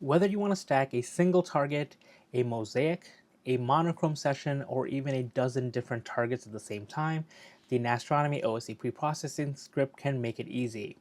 Whether you want to stack a single target, a mosaic, a monochrome session, or even a dozen different targets at the same time, the Naztronomy OSC Preprocessing script can make it easy.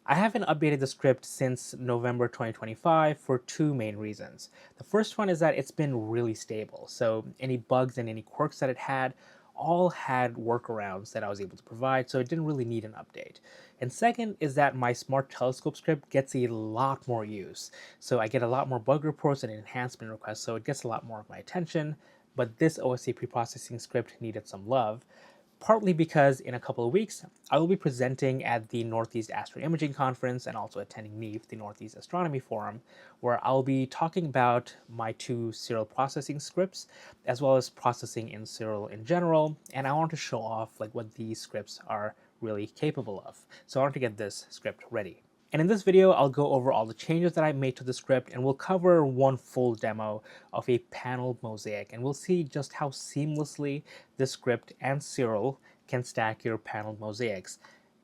I haven't updated the script since November 2025 for two main reasons. The first one is that it's been really stable, so any bugs and any quirks that it had all had workarounds that I was able to provide, so it didn't really need an update. And second is that my smart telescope script gets a lot more use. So I get a lot more bug reports and enhancement requests, so it gets a lot more of my attention. But this OSC preprocessing script needed some love, partly because in a couple of weeks, I will be presenting at the Northeast Astroimaging Conference and also attending NEAF, the Northeast Astronomy Forum, where I'll be talking about my two Siril processing scripts, as well as processing in Siril in general, and I want to show off like what these scripts are really capable of. So I want to get this script ready. And in this video, I'll go over all the changes that I made to the script, and we'll cover one full demo of a paneled mosaic, and we'll see just how seamlessly this script and Siril can stack your paneled mosaics.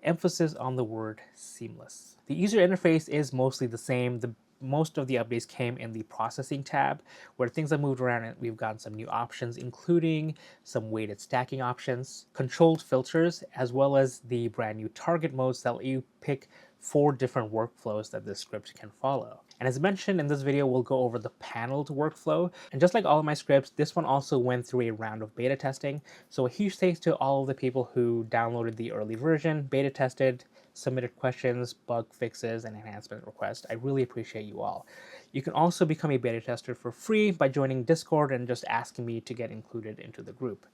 Emphasis on the word seamless. The user interface is mostly the same. Most of the updates came in the processing tab, where things have moved around and we've gotten some new options, including some weighted stacking options, controlled filters, as well as the brand new target modes that let you pick 4 different workflows that this script can follow. And as mentioned in this video, we'll go over the paneled workflow. And just like all of my scripts, this one also went through a round of beta testing. So a huge thanks to all of the people who downloaded the early version, beta tested, submitted questions, bug fixes, and enhancement requests. I really appreciate you all. You can also become a beta tester for free by joining Discord and just asking me to get included into the group.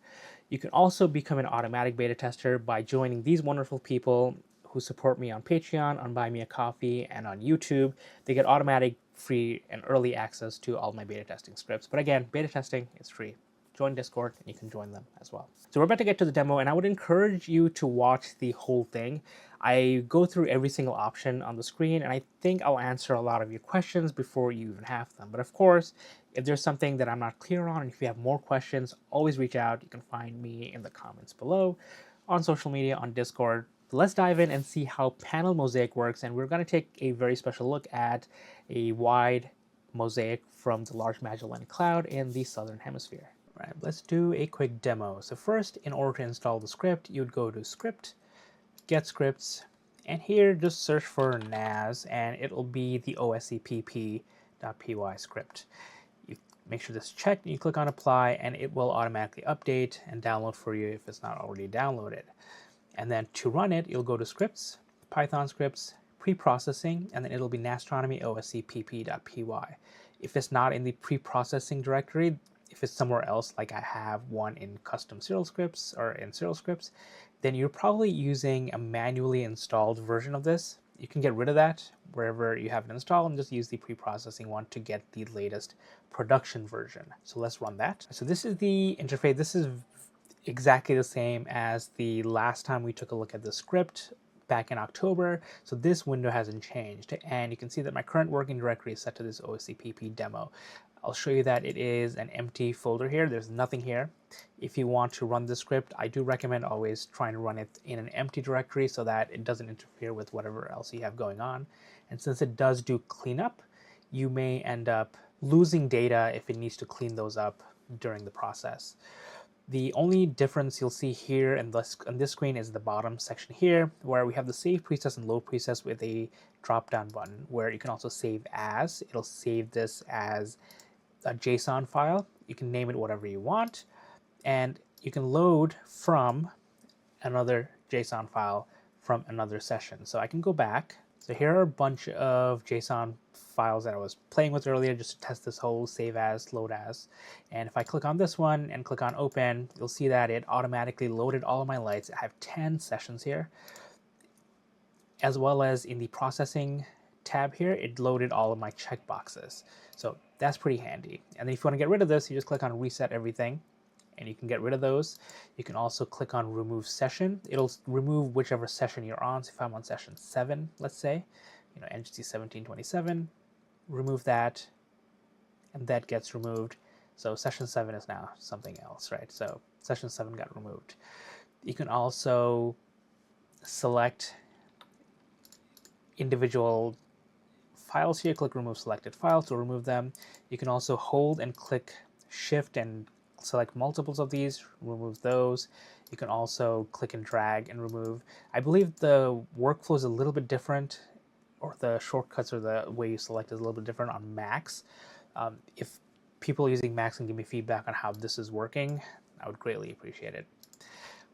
You can also become an automatic beta tester by joining these wonderful people who support me on Patreon, on Buy Me a Coffee, and on YouTube. They get automatic, free, and early access to all my beta testing scripts. But again, beta testing is free. Join Discord and you can join them as well. So we're about to get to the demo, and I would encourage you to watch the whole thing. I go through every single option on the screen, and I think I'll answer a lot of your questions before you even have them. But of course, if there's something that I'm not clear on, and if you have more questions, always reach out. You can find me in the comments below, on social media, on Discord. Let's dive in and see how panel mosaic works, and we're going to take a very special look at a wide mosaic from the Large Magellanic Cloud in the Southern Hemisphere. All right, let's do a quick demo. So first, in order to install the script, you'd go to Script, Get Scripts, and here just search for NAS, and it'll be the oscpp.py script. You make sure this is checked, and you click on Apply, and it will automatically update and download for you if it's not already downloaded. And then to run it, you'll go to Scripts, Python Scripts, Preprocessing, and then it'll be Naztronomy OSC pp.py. If it's not in the preprocessing directory, if it's somewhere else, like I have one in custom Siril scripts or in Siril scripts, then you're probably using a manually installed version of this. You can get rid of that wherever you have it installed and just use the preprocessing one to get the latest production version. So let's run that. So this is the interface. This is exactly the same as the last time we took a look at the script back in October. So this window hasn't changed, and you can see that my current working directory is set to this OSCPP demo. I'll show you that it is an empty folder here. There's nothing here. If you want to run the script, I do recommend always trying to run it in an empty directory so that it doesn't interfere with whatever else you have going on. And since it does do cleanup, you may end up losing data if it needs to clean those up during the process. The only difference you'll see here on this screen is the bottom section here, where we have the save presets and load presets with a drop-down button, where you can also save as. It'll save this as a JSON file. You can name it whatever you want, and you can load from another JSON file from another session. So I can go back. So here are a bunch of JSON files that I was playing with earlier just to test this whole save as, load as. And if I click on this one and click on open, you'll see that it automatically loaded all of my lights. I have 10 sessions here, as well as in the processing tab here, it loaded all of my checkboxes. So that's pretty handy. And then if you want to get rid of this, you just click on reset everything, and you can get rid of those. You can also click on remove session. It'll remove whichever session you're on. So if I'm on session 7, let's say, NGC 1727, remove that, and that gets removed. So session 7 is now something else, right? So session 7 got removed. You can also select individual files here, click remove selected files to remove them. You can also hold and click shift and select multiples of these, remove those. You can also click and drag and remove. I believe the workflow is a little bit different, or the shortcuts or the way you select is a little bit different on Macs. If people using Macs can give me feedback on how this is working, I would greatly appreciate it.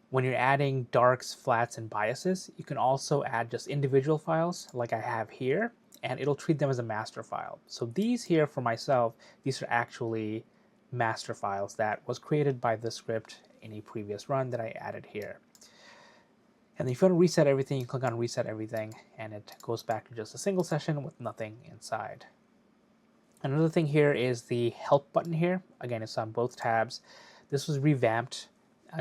When you're adding darks, flats, and biases, you can also add just individual files like I have here, and it'll treat them as a master file. So these here for myself, these are actually master files that was created by the script in a previous run that I added here. And if you want to reset everything, you click on reset everything, and it goes back to just a single session with nothing inside. Another thing here is the help button here. Again, it's on both tabs. This was revamped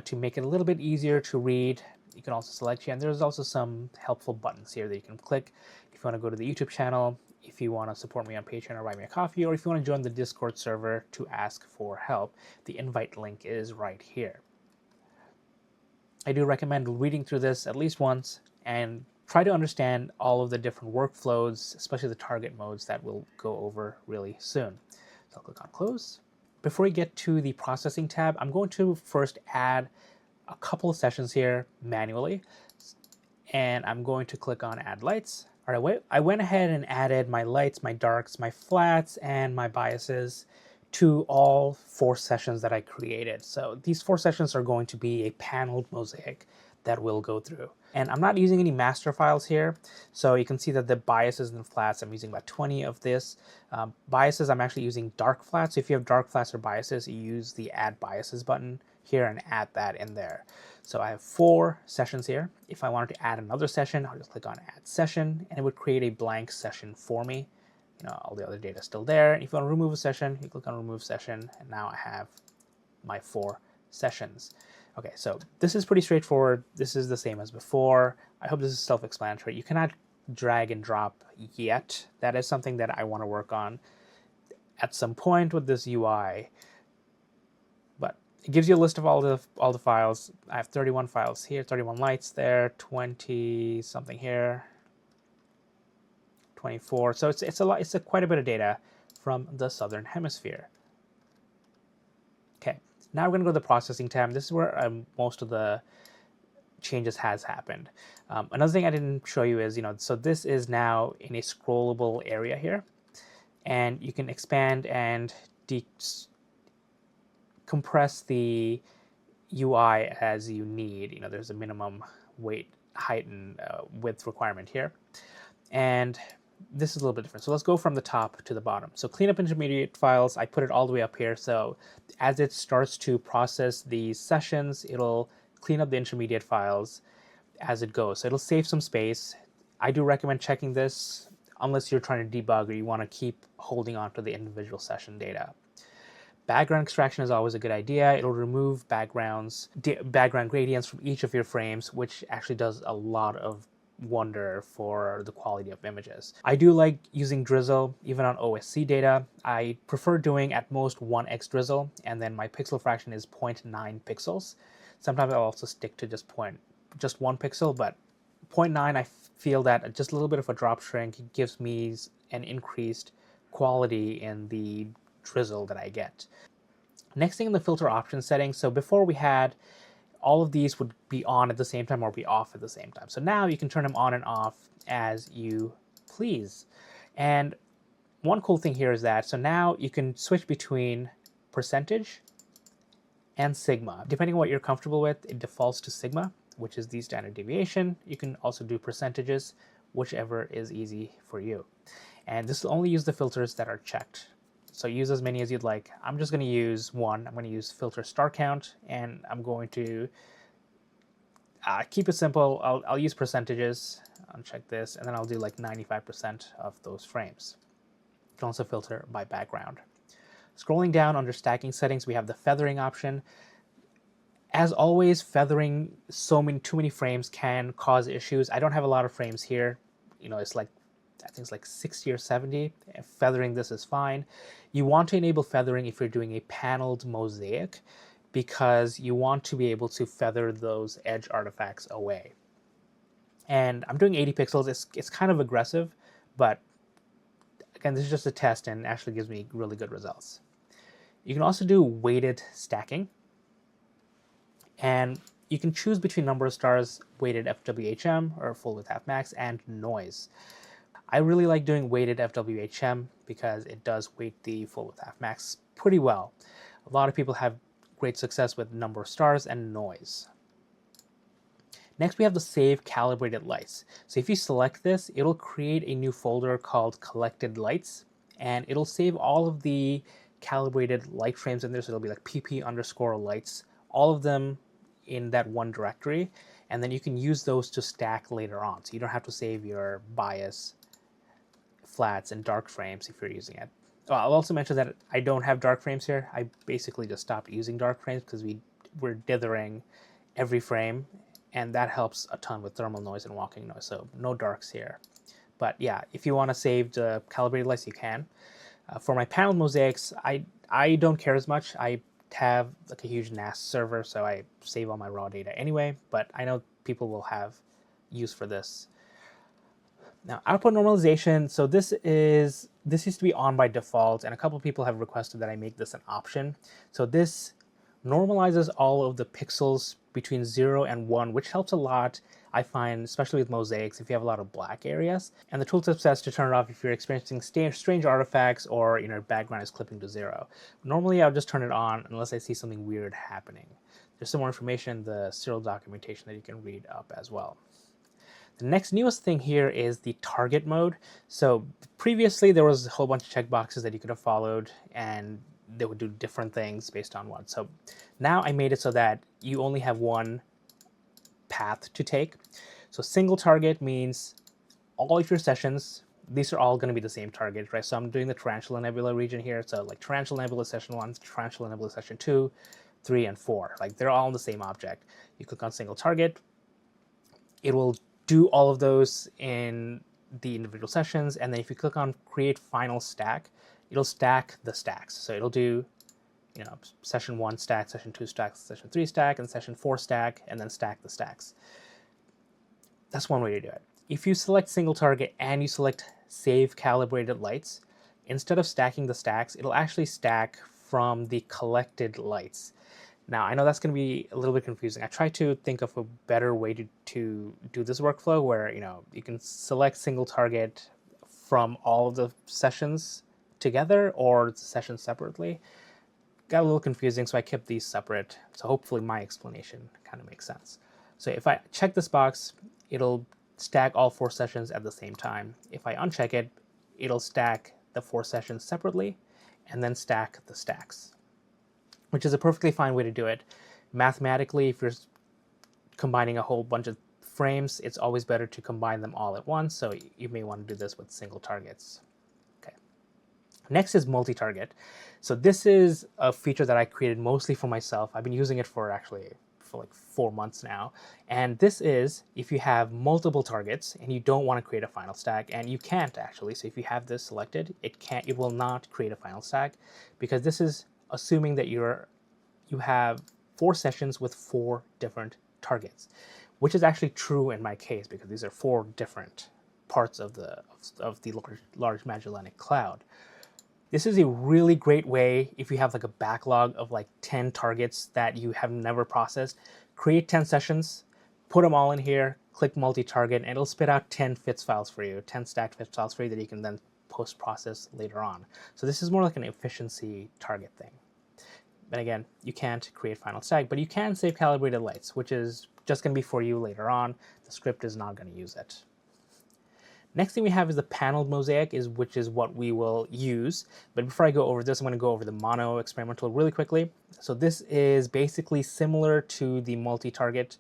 to make it a little bit easier to read. You can also select here, and there's also some helpful buttons here that you can click if you want to go to the YouTube channel, if you want to support me on Patreon or buy me a coffee, or if you want to join the Discord server to ask for help. The invite link is right here. I do recommend reading through this at least once and try to understand all of the different workflows, especially the target modes that we'll go over really soon. So I'll click on close. Before we get to the processing tab, I'm going to first add a couple of sessions here manually, and I'm going to click on add lights. All right, I went ahead and added my lights, my darks, my flats, and my biases to all 4 sessions that I created. So these 4 sessions are going to be a paneled mosaic that we'll go through. And I'm not using any master files here. So you can see that the biases and flats, I'm using about 20 of this. Biases, I'm actually using dark flats. So if you have dark flats or biases, you use the add biases button here and add that in there. So I have 4 sessions here. If I wanted to add another session, I'll just click on add session, and it would create a blank session for me. You know, all the other data is still there. If you want to remove a session, you click on remove session, and now I have my 4 sessions. Okay, so this is pretty straightforward. This is the same as before. I hope this is self-explanatory. You cannot drag and drop yet. That is something that I want to work on at some point with this UI. But it gives you a list of all the files. I have 31 files here, 31 lights there, 20 something here, 24. So it's a lot. It's quite a bit of data from the southern hemisphere. Okay, now we're going to go to the processing tab. This is where most of the changes has happened. Another thing I didn't show you is, so this is now in a scrollable area here, and you can expand and compress the UI as you need. There's a minimum weight, height, and width requirement here, and this is a little bit different. So let's go from the top to the bottom. So clean up intermediate files, I put it all the way up here. So as it starts to process these sessions, it'll clean up the intermediate files as it goes. So it'll save some space. I do recommend checking this unless you're trying to debug or you want to keep holding on to the individual session data. Background extraction is always a good idea. It'll remove background gradients from each of your frames, which actually does a lot of wonder for the quality of images. I do like using drizzle even on OSC data. I prefer doing at most 1x drizzle, and then my pixel fraction is 0.9 pixels. Sometimes I'll also stick to just 1 pixel, but 0.9 I feel that just a little bit of a drop shrink gives me an increased quality in the drizzle that I get. Next thing in the filter options settings, so before we had all of these would be on at the same time or be off at the same time. So now you can turn them on and off as you please. And one cool thing here is that, so now you can switch between percentage and sigma. Depending on what you're comfortable with, it defaults to sigma, which is the standard deviation. You can also do percentages, whichever is easy for you. And this will only use the filters that are checked. So use as many as you'd like. I'm just going to use one. I'm going to use filter star count, and I'm going to keep it simple. I'll use percentages. Uncheck this, and then I'll do like 95% of those frames. You can also filter by background. Scrolling down under stacking settings, we have the feathering option. As always, feathering too many frames can cause issues. I don't have a lot of frames here. It's like, I think it's like 60 or 70. Feathering this is fine. You want to enable feathering if you're doing a paneled mosaic, because you want to be able to feather those edge artifacts away. And I'm doing 80 pixels. It's kind of aggressive, but Again, this is just a test and actually gives me really good results. You can also do weighted stacking, and you can choose between number of stars, weighted FWHM or full width half max, and noise. I really like doing weighted FWHM because it does weight the full width half max pretty well. A lot of people have great success with number of stars and noise. Next, we have the save calibrated lights. So if you select this, it'll create a new folder called collected lights, and it'll save all of the calibrated light frames in there. So it'll be like pp_lights, all of them in that one directory, and then you can use those to stack later on. So you don't have to save your bias, flats, and dark frames if you're using it. Oh, I'll also mention that I don't have dark frames here. I basically just stopped using dark frames because we're dithering every frame, and that helps a ton with thermal noise and walking noise. So no darks here. But yeah, if you want to save the calibrated lights, you can. For my panel mosaics, I don't care as much. I have like a huge NAS server, so I save all my raw data anyway, but I know people will have use for this. Now, output normalization, so this used to be on by default, and a couple of people have requested that I make this an option. So this normalizes all of the pixels between 0 and 1, which helps a lot, I find, especially with mosaics, if you have a lot of black areas. And the tooltip says to turn it off if you're experiencing strange artifacts or your background is clipping to 0. Normally, I'll just turn it on unless I see something weird happening. There's some more information in the Siril documentation that you can read up as well. The next newest thing here is the target mode. So previously there was a whole bunch of checkboxes that you could have followed and they would do different things based on what. So now I made it so that you only have one path to take. So single target means all of your sessions, these are all going to be the same target, right? So I'm doing the Tarantula Nebula region here. So like Tarantula Nebula session 1, Tarantula Nebula session 2, 3, and 4. Like they're all in the same object. You click on single target, it will do all of those in the individual sessions, and then if you click on create final stack, it'll stack the stacks. So it'll do, session 1 stack, session 2 stack, session 3 stack, and session 4 stack, and then stack the stacks. That's one way to do it. If you select single target and you select save calibrated lights, instead of stacking the stacks, it'll actually stack from the collected lights. Now, I know that's going to be a little bit confusing. I tried to think of a better way to do this workflow where, you can select single target from all of the sessions together or the sessions separately. Got a little confusing, so I kept these separate. So hopefully my explanation kind of makes sense. So if I check this box, it'll stack all 4 sessions at the same time. If I uncheck it, it'll stack the 4 sessions separately and then stack the stacks, which is a perfectly fine way to do it. Mathematically, if you're combining a whole bunch of frames, it's always better to combine them all at once, so you may want to do this with single targets. Okay. Next is multi-target. So this is a feature that I created mostly for myself. I've been using it for like 4 months now. And this is if you have multiple targets and you don't want to create a final stack, and you can't actually. So if you have this selected, it will not create a final stack, because this is assuming that you have 4 sessions with 4 different targets, which is actually true in my case because these are 4 different parts of the large Magellanic Cloud. This is a really great way if you have like a backlog of like 10 targets that you have never processed. Create 10 sessions, put them all in here, click multi-target, and it'll spit out 10 FITS files for you, 10 stacked FITS files for you that you can then post-process later on. So this is more like an efficiency target thing. And again, you can't create final stack, but you can save calibrated lights, which is just going to be for you later on. The script is not going to use it. Next thing we have is the paneled mosaic, which is what we will use. But before I go over this, I'm going to go over the mono experimental really quickly. So this is basically similar to the multi-target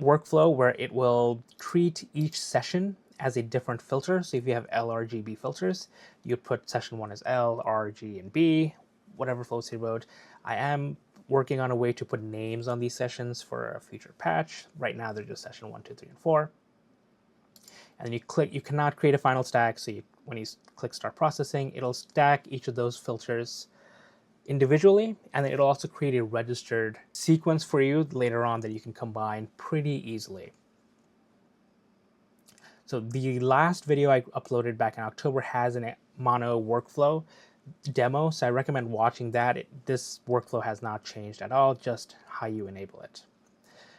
workflow, where it will treat each session as a different filter. So if you have LRGB filters, you put session 1 as L, R, G, and B, whatever floats your boat. I am working on a way to put names on these sessions for a future patch. Right now, they're just session 1, 2, 3, and 4. And then you cannot create a final stack. So when you click start processing, it'll stack each of those filters individually, and then it'll also create a registered sequence for you later on that you can combine pretty easily. So the last video I uploaded back in October has a mono workflow demo, so I recommend watching that. This workflow has not changed at all, just how you enable it.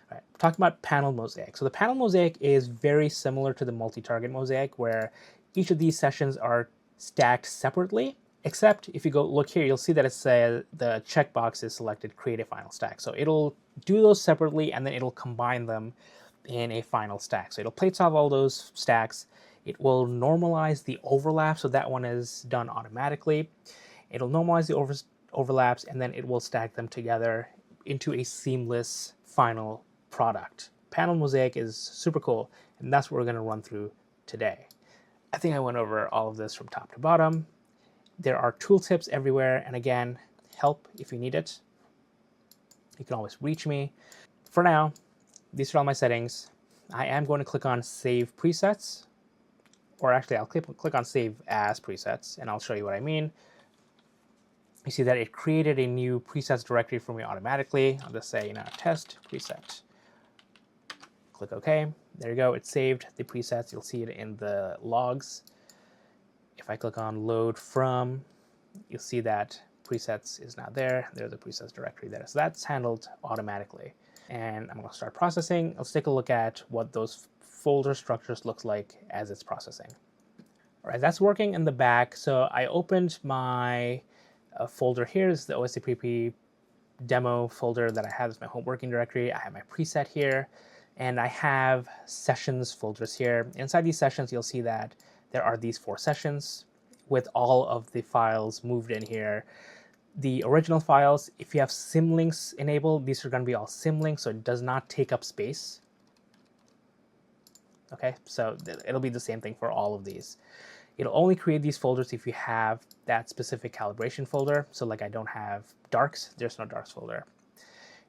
All right, talking about panel mosaic. So the panel mosaic is very similar to the multi-target mosaic, where each of these sessions are stacked separately, except if you go look here, you'll see that it says the checkbox is selected create a final stack. So it'll do those separately and then it'll combine them in a final stack. So it'll plate solve all those stacks. It will normalize the overlap, so that one is done automatically. It'll normalize the overlaps, and then it will stack them together into a seamless final product. Panel mosaic is super cool, and that's what we're going to run through today. I think I went over all of this from top to bottom. There are tooltips everywhere, and again, help if you need it. You can always reach me. For now, these are all my settings. I am going to click on Save Presets, or actually I'll click on Save As Presets, and I'll show you what I mean. You see that it created a new presets directory for me automatically. I'll just say, test preset. Click OK. There you go. It saved the presets. You'll see it in the logs. If I click on Load From, you'll see that presets is not there. There's a presets directory there. So that's handled automatically. And I'm going to start processing. Let's take a look at what those folder structures looks like as it's processing. All right, that's working in the back. So I opened my folder here. This is the OSC Preprocessing demo folder that I have as my home working directory. I have my preset here, and I have sessions folders here. Inside these sessions, you'll see that there are these 4 sessions with all of the files moved in here. The original files, if you have symlinks enabled, these are going to be all symlinks, so it does not take up space. Okay, so it'll be the same thing for all of these. It'll only create these folders if you have that specific calibration folder. So like I don't have darks, there's no darks folder.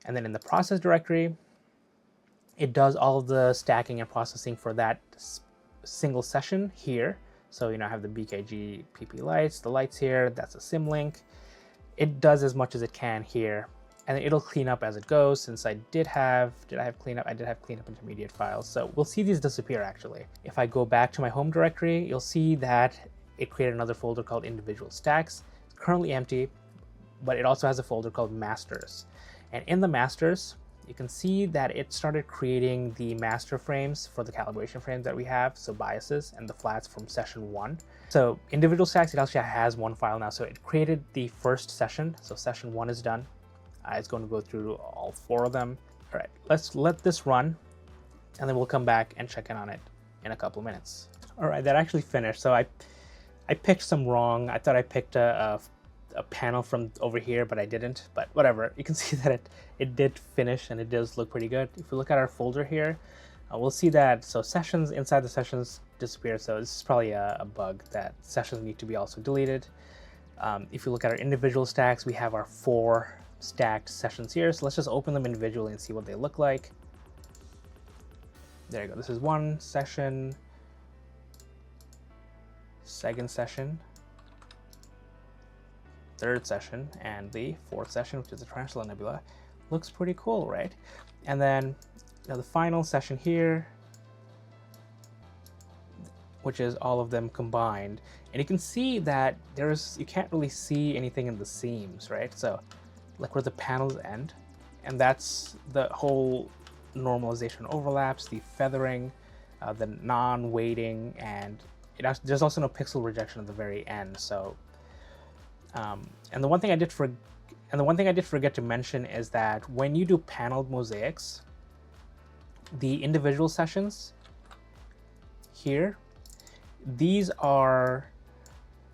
And then in the process directory, it does all of the stacking and processing for that single session here. So I have the BKG PP lights, the lights here, that's a symlink. It does as much as it can here, and it'll clean up as it goes. Since I did I have cleanup? I did have cleanup intermediate files. So we'll see these disappear actually. If I go back to my home directory, you'll see that it created another folder called individual stacks. It's currently empty, but it also has a folder called masters. And in the masters, you can see that it started creating the master frames for the calibration frames that we have, so biases and the flats from session 1. So individual stacks, it actually has one file now. So it created the first session. So session 1 is done. It's going to go through all 4 of them. All right, let's let this run, and then we'll come back and check in on it in a couple of minutes. All right, that actually finished. So I picked some wrong. I thought I picked a panel from over here, but I didn't. But whatever, you can see that it did finish, and it does look pretty good. If we look at our folder here, we'll see that sessions inside the sessions disappeared. So this is probably a bug that sessions need to be also deleted. If you look at our individual stacks, we have our 4 stacked sessions here. So let's just open them individually and see what they look like. There you go. This is 1 session, 2nd session, 3rd session, and the 4th session, which is the Tarantula Nebula. Looks pretty cool, right? And then the final session here, which is all of them combined. And you can see that you can't really see anything in the seams, right? So like where the panels end, and that's the whole normalization overlaps, the feathering, the non-weighting, and there's also no pixel rejection at the very end. So and the one thing I did forget to mention is that when you do paneled mosaics, the individual sessions here, these are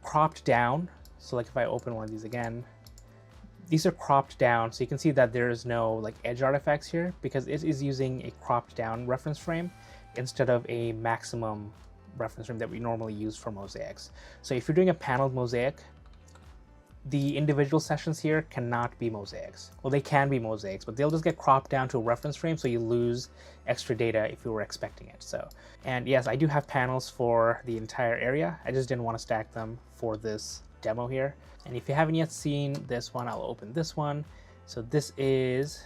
cropped down. So like if I open one of these again, these are cropped down, so you can see that there is no like edge artifacts here because it is using a cropped down reference frame instead of a maximum reference frame that we normally use for mosaics. So if you're doing a paneled mosaic, the individual sessions here cannot be mosaics. Well, they can be mosaics, but they'll just get cropped down to a reference frame, so you lose extra data if you were expecting it. So, and yes, I do have panels for the entire area. I just didn't want to stack them for this demo here. And if you haven't yet seen this one, I'll open this one. So this is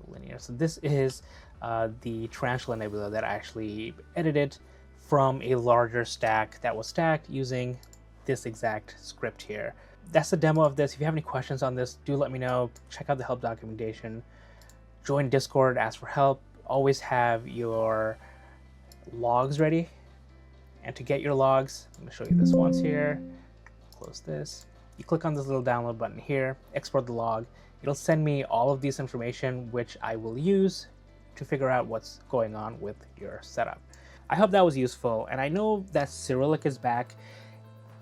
linear. So this is the Tarantula Nebula that I actually edited from a larger stack that was stacked using this exact script here. That's the demo of this. If you have any questions on this, do let me know. Check out the help documentation. Join Discord, ask for help. Always have your logs ready. And to get your logs, I'm going to show you this once here. Close this. You click on this little download button here, export the log. It'll send me all of this information, which I will use to figure out what's going on with your setup. I hope that was useful, and I know that Cyrillic is back.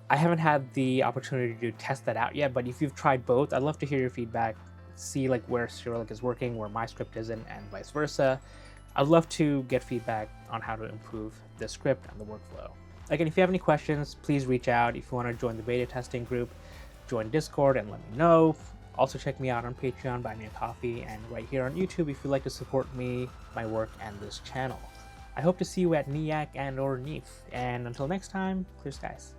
I haven't had the opportunity to test that out yet, but if you've tried both, I'd love to hear your feedback, see like where Cyrillic is working, where my script isn't, and vice versa. I'd love to get feedback on how to improve the script and the workflow. Again, if you have any questions, please reach out. If you want to join the beta testing group, join Discord and let me know. Also check me out on Patreon, buy me a coffee, and right here on YouTube if you'd like to support me, my work, and this channel. I hope to see you at NEAC and or NEAF, and until next time, clear skies.